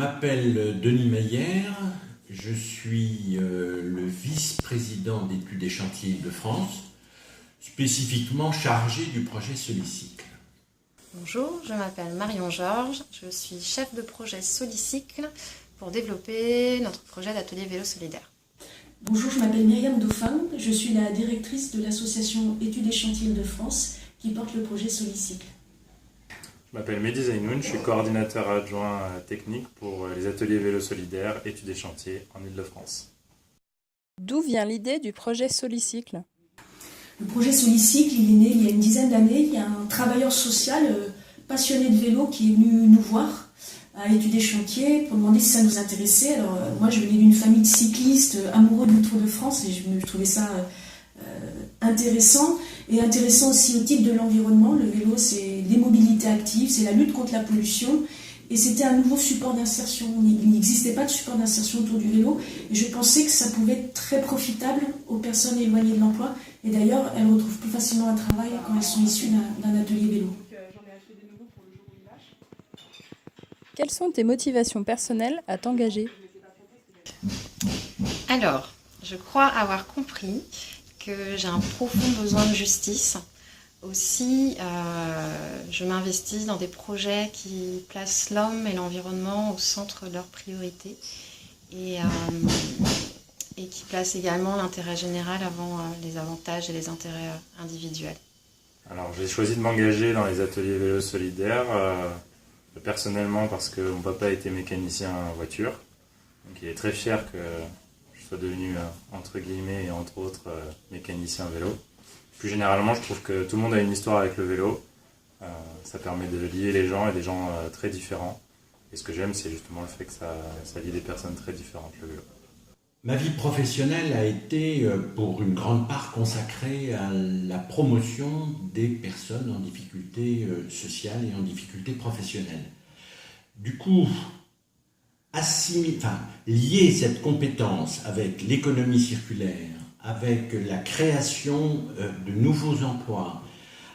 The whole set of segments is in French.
m'appelle Denis Meyer, je suis le vice-président d'études et chantiers de France, spécifiquement chargé du projet Solicycle. Bonjour, je m'appelle Marion Georges, je suis chef de projet Solicycle pour développer notre projet d'atelier vélo solidaire. Bonjour, je m'appelle Myriam Dauphin, je suis la directrice de l'association Études et chantiers de France qui porte le projet Solicycle. Je m'appelle Mehdi Zainoun, je suis coordinateur adjoint technique pour les ateliers vélo solidaires, études et chantiers en Ile-de-France. D'où vient l'idée du projet Solicycle ? Le projet Solicycle, il est né il y a une dizaine d'années. Il y a un travailleur social passionné de vélo qui est venu nous voir à Études et chantiers pour demander si ça nous intéressait. Alors moi, je venais d'une famille de cyclistes amoureux du Tour de France et je trouvais ça intéressant. Et intéressant aussi au titre de l'environnement. Le vélo, c'est les mobilités actives, c'est la lutte contre la pollution. Et c'était un nouveau support d'insertion. Il n'existait pas de support d'insertion autour du vélo. Et je pensais que ça pouvait être très profitable aux personnes éloignées de l'emploi. Et d'ailleurs, elles retrouvent plus facilement un travail quand elles sont issues d'un atelier vélo. Quelles sont tes motivations personnelles à t'engager ? Alors, je crois avoir compris que j'ai un profond besoin de justice. Aussi, je m'investis dans des projets qui placent l'homme et l'environnement au centre de leurs priorités et qui placent également l'intérêt général avant les avantages et les intérêts individuels. Alors, j'ai choisi de m'engager dans les ateliers vélo solidaires, personnellement parce que mon papa était mécanicien en voiture, donc il est très fier que je sois devenu, entre guillemets et entre autres, mécanicien vélo. Plus généralement, je trouve que tout le monde a une histoire avec le vélo. Ça permet de lier les gens et des gens très différents. Et ce que j'aime, c'est justement le fait que ça lie des personnes très différentes, le vélo. Ma vie professionnelle a été pour une grande part consacrée à la promotion des personnes en difficulté sociale et en difficulté professionnelle. Du coup, lier cette compétence avec l'économie circulaire, avec la création de nouveaux emplois,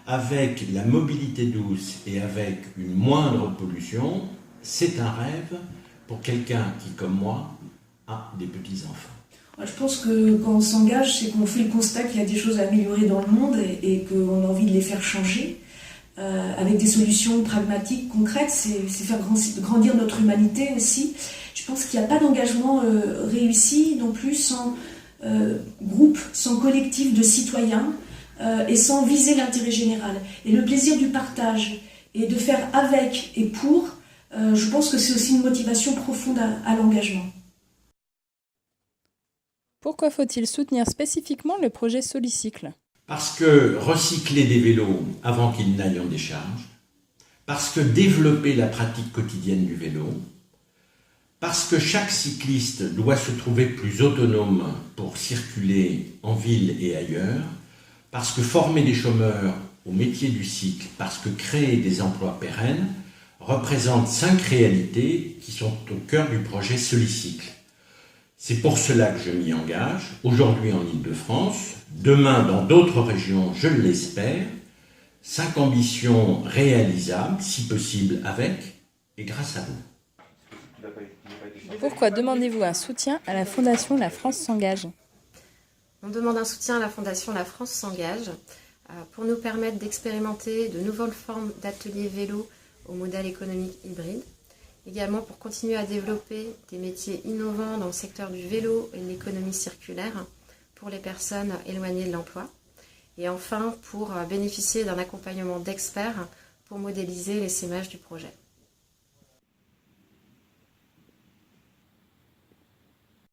avec la mobilité douce et avec une moindre pollution, c'est un rêve pour quelqu'un qui, comme moi, a des petits-enfants. Je pense que quand on s'engage, c'est qu'on fait le constat qu'il y a des choses à améliorer dans le monde et qu'on a envie de les faire changer. Avec des solutions pragmatiques, concrètes, c'est faire grandir notre humanité aussi. Je pense qu'il n'y a pas d'engagement réussi non plus sans groupe, sans collectif de citoyens et sans viser l'intérêt général. Et le plaisir du partage et de faire avec et pour, je pense que c'est aussi une motivation profonde à l'engagement. Pourquoi faut-il soutenir spécifiquement le projet Solicycle ? Parce que recycler des vélos avant qu'ils n'aillent en décharge, parce que développer la pratique quotidienne du vélo, parce que chaque cycliste doit se trouver plus autonome pour circuler en ville et ailleurs, parce que former des chômeurs au métier du cycle, parce que créer des emplois pérennes, représente 5 réalités qui sont au cœur du projet Solicycle. C'est pour cela que je m'y engage, aujourd'hui en Ile-de-France, demain dans d'autres régions, je l'espère, 5 ambitions réalisables, si possible avec et grâce à vous. Pourquoi demandez-vous un soutien à la Fondation La France s'engage ? On demande un soutien à la Fondation La France s'engage pour nous permettre d'expérimenter de nouvelles formes d'ateliers vélo au modèle économique hybride. Également pour continuer à développer des métiers innovants dans le secteur du vélo et de l'économie circulaire pour les personnes éloignées de l'emploi. Et enfin pour bénéficier d'un accompagnement d'experts pour modéliser l'essaimage du projet.